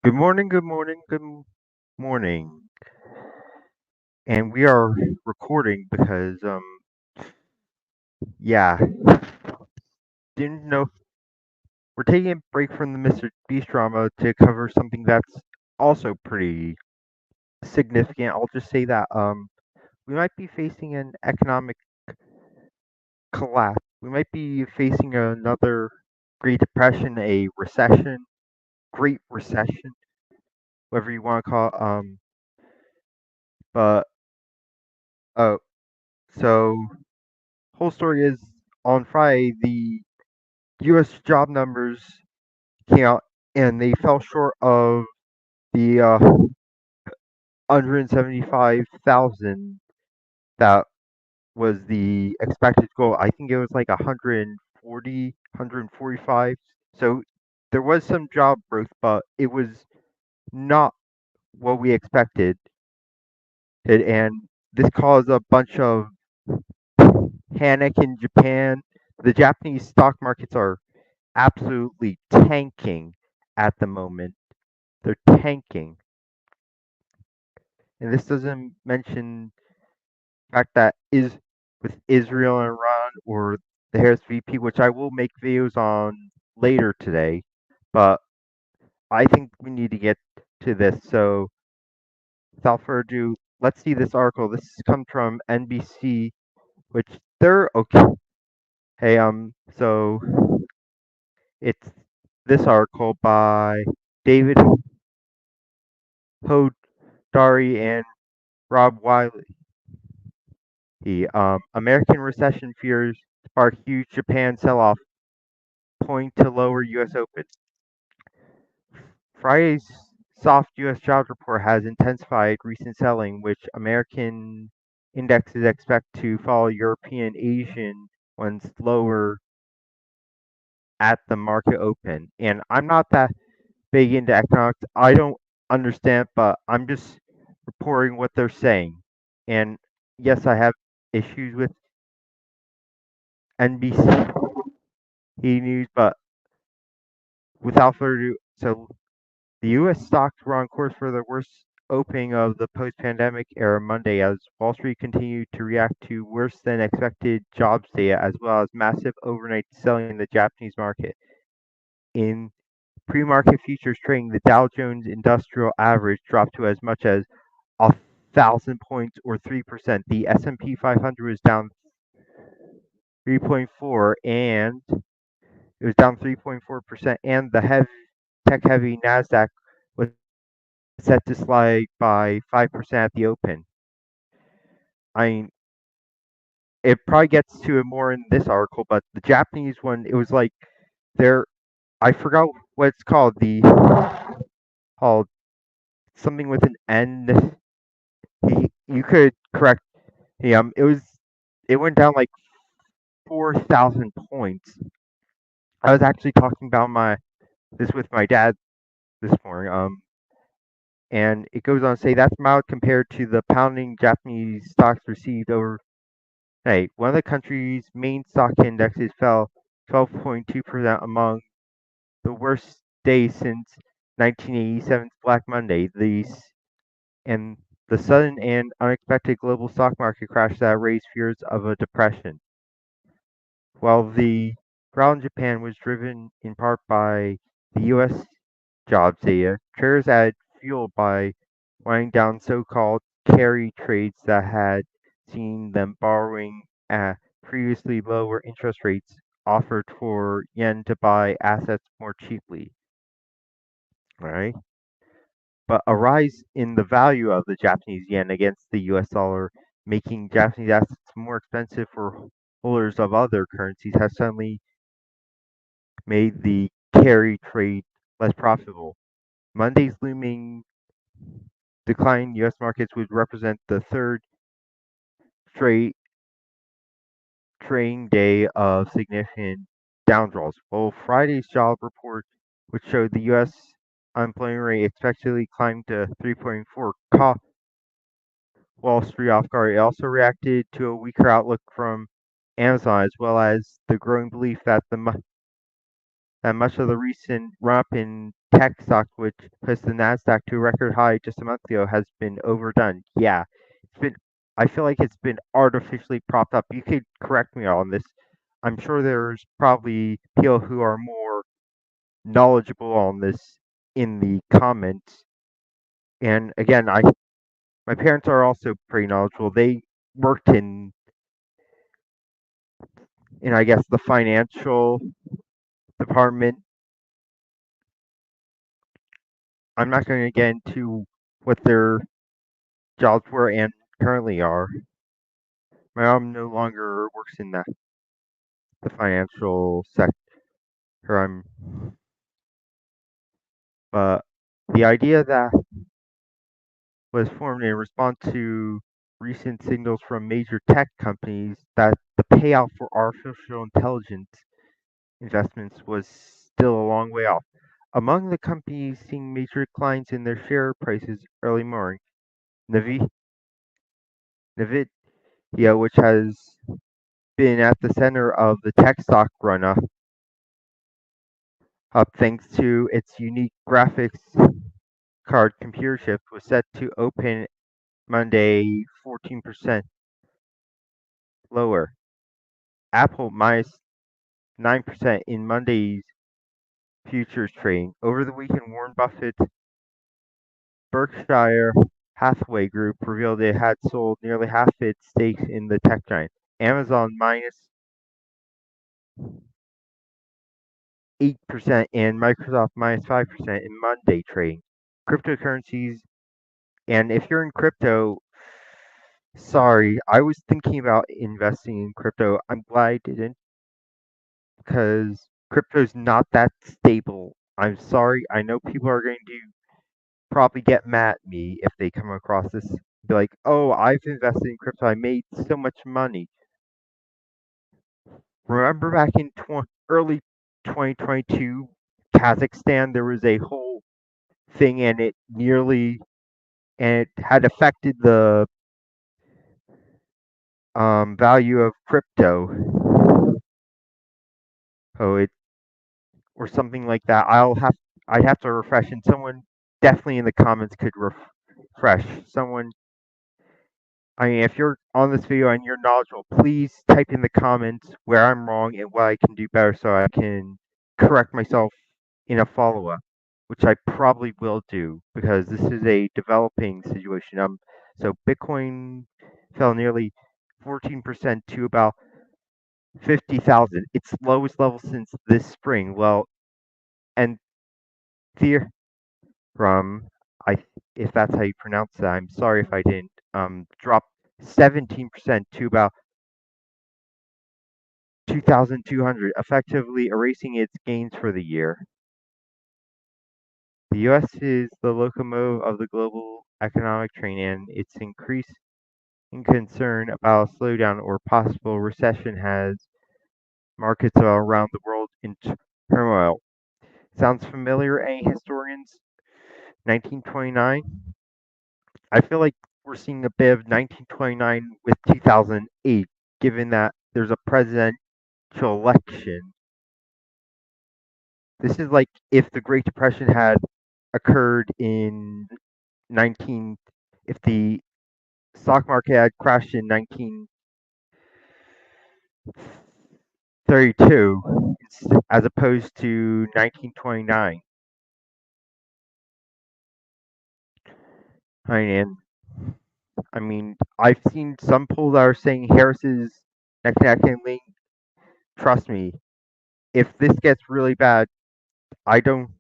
Good morning, good morning, morning. And we are recording because yeah, didn't know we're taking a break from the Mr. Beast drama to cover something that's also pretty significant. I'll just say that we might be facing an economic collapse. We might be facing another Great Depression, a recession, Great Recession, whatever you want to call it. But oh, so whole story is on Friday the U.S. job numbers came out and they fell short of the 175,000 that was the expected goal. I think it was like 140, 145. So there was some job growth, but it was not what we expected. And this caused a bunch of panic in Japan. The Japanese stock markets are absolutely tanking at the moment. They're tanking. And this doesn't mention the fact that is with Israel and Iran or the Harris VP, which I will make videos on later today. But I think we need to get to this. So without further ado, let's see this article. This comes from NBC, which they're okay. Hey, so it's this article by David Hodari and Rob Wiley. The American recession fears spark huge Japan sell-off, point to lower U.S. Open. Friday's soft U.S. jobs report has intensified recent selling, which American indexes expect to follow European Asian ones lower at the market open. And I'm not that big into economics. I don't understand, but I'm just reporting what they're saying. And yes, I have issues with NBC News, but without further ado, so the U.S. stocks were on course for the worst opening of the post-pandemic era Monday as Wall Street continued to react to worse than expected jobs data as well as massive overnight selling in the Japanese market. In pre-market futures trading, the Dow Jones Industrial Average dropped to as much as 1,000 points or 3%. The S&P 500 was down 3.4 and it was down 3.4%, and the tech-heavy Nasdaq was set to slide by 5% at the open. I mean, it probably gets to it more in this article, but the Japanese one, it was like there. I forgot what it's called. Called something with an N. You could correct me. It went down like 4,000 points. I was actually talking about this with my dad this morning. And it goes on to say that's mild compared to the pounding Japanese stocks received over. Hey, one of the country's main stock indexes fell 12.2% among the worst days since 1987's Black Monday. And the sudden and unexpected global stock market crash that raised fears of a depression. While the growl in Japan was driven in part by the U.S. jobs data, traders added fuel by winding down so-called carry trades that had seen them borrowing at previously lower interest rates offered for yen to buy assets more cheaply. Right? But a rise in the value of the Japanese yen against the US dollar, making Japanese assets more expensive for holders of other currencies, has suddenly made the carry trade less profitable. Monday's looming decline in U.S. markets would represent the third straight trading day of significant downdraws, while Friday's job report, which showed the U.S. unemployment rate expectedly climbed to 3.4, caught Wall Street off guard. It also reacted to a weaker outlook from Amazon, as well as the growing belief that that much of the recent run-up in tech stock, which pushed the Nasdaq to a record high just a month ago, has been overdone. Yeah, it's been. I feel like it's been artificially propped up. You could correct me on this. I'm sure there's probably people who are more knowledgeable on this in the comments. And again, my parents are also pretty knowledgeable. They worked in I guess the financial department. I'm not going to get into what their jobs were and currently are. My mom no longer works in the financial sector. I'm, but the idea that was formed in response to recent signals from major tech companies that the payout for artificial intelligence investments was still a long way off. Among the companies seeing major declines in their share prices early morning, Navi, Nvidia, which has been at the center of the tech stock run-up thanks to its unique graphics card computer chip, was set to open Monday 14% lower. Apple minus 9% in Monday's futures trading. Over the weekend, Warren Buffett's Berkshire Hathaway Group revealed it had sold nearly half its stakes in the tech giant. Amazon minus 8% and Microsoft minus 5% in Monday trading. Cryptocurrencies, and if you're in crypto, sorry, I was thinking about investing in crypto. I'm glad I didn't because crypto's not that stable. I'm sorry. I know people are going to probably get mad at me if they come across this. Be like, oh, I've invested in crypto. I made so much money. Remember back in early 2022, Kazakhstan, there was a whole thing and it had affected the value of crypto. Oh, it or something like that. I'd have to refresh, and someone definitely in the comments could refresh. Someone, I mean, if you're on this video and you're knowledgeable, please type in the comments where I'm wrong and what I can do better so I can correct myself in a follow-up, which I probably will do because this is a developing situation. So Bitcoin fell nearly 14% to about 50,000, its lowest level since this spring. Well, and Theor from I if that's how you pronounce that, I'm sorry if I didn't. Dropped 17% to about 2,200, effectively erasing its gains for the year. The U.S. is the locomotive of the global economic train, and its increasing concern about a slowdown or possible recession has markets around the world in turmoil. Sounds familiar, any historians? 1929? I feel like we're seeing a bit of 1929 with 2008, given that there's a presidential election. This is like if the Great Depression had occurred in 19, if the stock market had crashed in 1932 as opposed to 1929. And I mean, I've seen some polls that are saying Harris is neck and neck and Lee. Trust me, if this gets really bad, I don't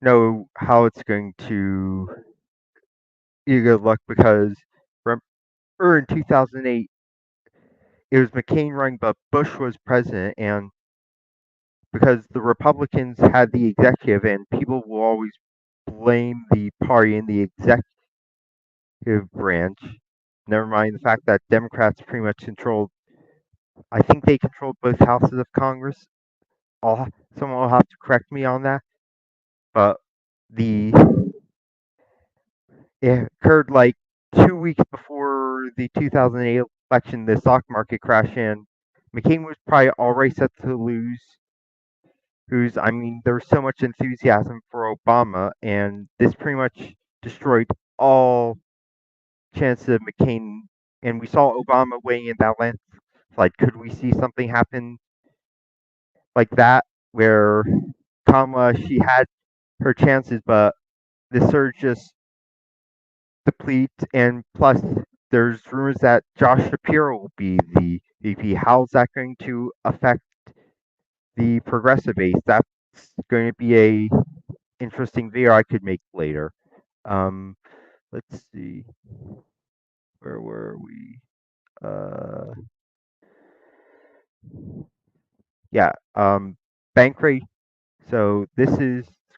know how it's going to be a good look because remember in 2008, it was McCain running, but Bush was president, and because the Republicans had the executive, and people will always blame the party in the executive branch. Never mind the fact that Democrats pretty much controlled. I think they controlled both houses of Congress. Someone will have to correct me on that, but the it occurred like 2 weeks before the 2008 election. The stock market crashed, and McCain was probably already set to lose. I mean, there was so much enthusiasm for Obama, and this pretty much destroyed all chance of McCain. And we saw Obama weighing in that landslide. Could we see something happen like that, where Kamala, she had her chances, but the surge just depletes, and plus there's rumors that Josh Shapiro will be the VP. How's that going to affect the progressive base? That's going to be a interesting video I could make later. Um, let's see, where were we? Uh, yeah, Bankrate. So this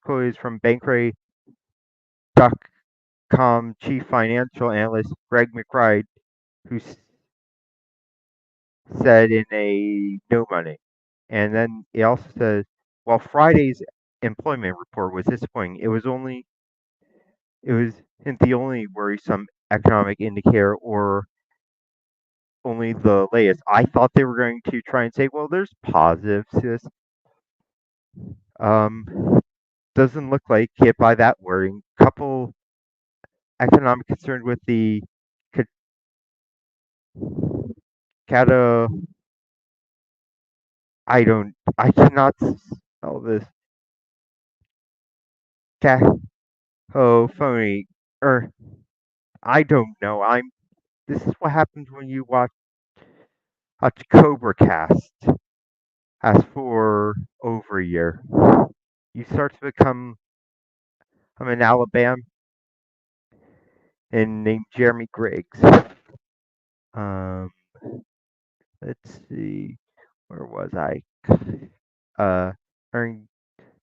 quote is from Bankrate.com chief financial analyst Greg McBride, who said in a No Money. And then it also says, while Friday's employment report was disappointing, it wasn't the only worrisome economic indicator or only the latest. I thought they were going to try and say, well, there's positives to this. Doesn't look like it by that wording. Couple economic concern with the cata. I cannot spell this. Cacophony. Or, I don't know. This is what happens when you watch Cobra Cast as for over a year. You start to become I'm an Alabama and named Jeremy Griggs. Um, let's see, where was I? Earning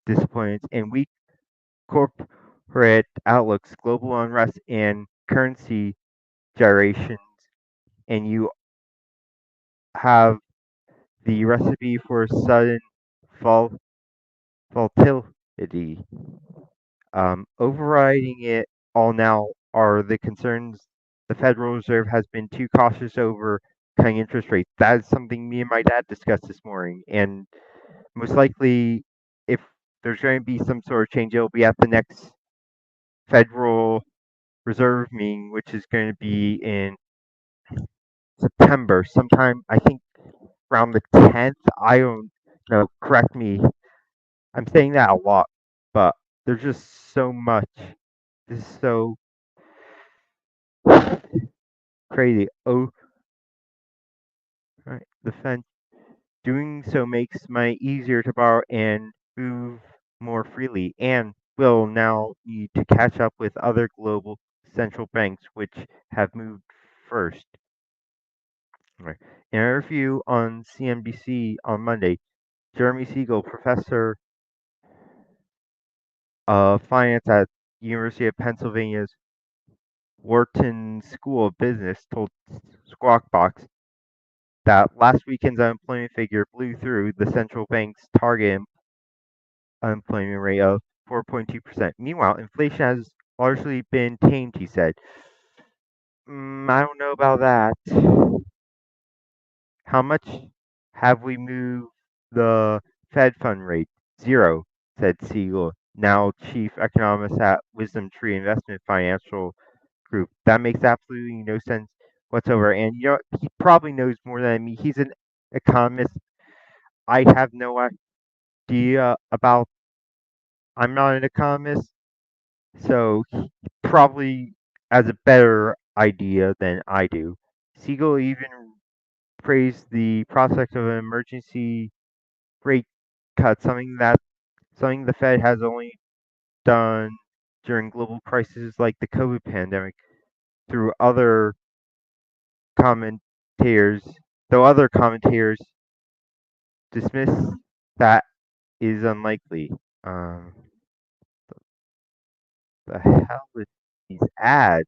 disappointments and weak corporate outlooks, global unrest, and currency gyrations, and you have the recipe for sudden volatility. Overriding it all now are the concerns the Federal Reserve has been too cautious over cutting interest rates. That is something me and my dad discussed this morning, and most likely, if there's going to be some sort of change, it'll be at the next Federal Reserve meeting, which is going to be in September, sometime I think around the 10th. I don't know. Correct me. I'm saying that a lot, but there's just so much. This is so crazy. Oh, right. The fence. Doing so makes money easier to borrow and move more freely, and will now need to catch up with other global central banks, which have moved first. Right. In a review on CNBC on Monday, Jeremy Siegel, professor of finance at University of Pennsylvania's Wharton School of Business, told Squawk Box that last weekend's unemployment figure blew through the central bank's target unemployment rate of 4.2%. Meanwhile, inflation has largely been tamed, he said. I don't know about that. How much have we moved the Fed fund rate? Zero, said Siegel, now chief economist at Wisdom Tree Investment Financial Group. That makes absolutely no sense whatsoever. And you know, he probably knows more than me. He's an economist. I have no idea about. I'm not an economist, so he probably has a better idea than I do. Siegel even praised the prospect of an emergency rate cut, something the Fed has only done during global crises like the COVID pandemic. Through other commentators, though other commentators dismiss that is unlikely. Um, the hell with these ads?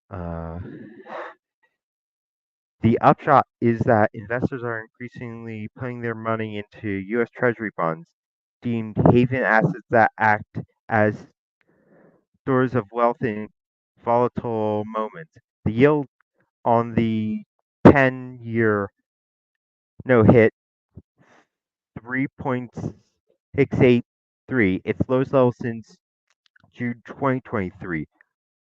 Uh, the upshot is that investors are increasingly putting their money into U.S. Treasury bonds, deemed haven assets that act as stores of wealth in volatile moments. The yield on the 10-year note hit 3.683, its lowest level since June 2023.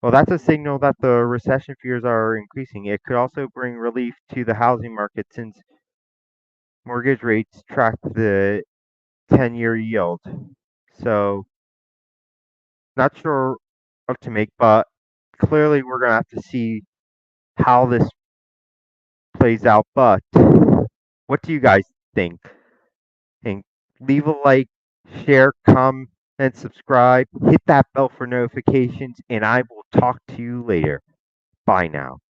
Well, that's a signal that the recession fears are increasing. It could also bring relief to the housing market since mortgage rates track the 10-year yield. So, not sure what to make, but clearly we're going to have to see how this plays out. But what do you guys think? And leave a like, share, comment, subscribe, hit that bell for notifications, and I will talk to you later. Bye now.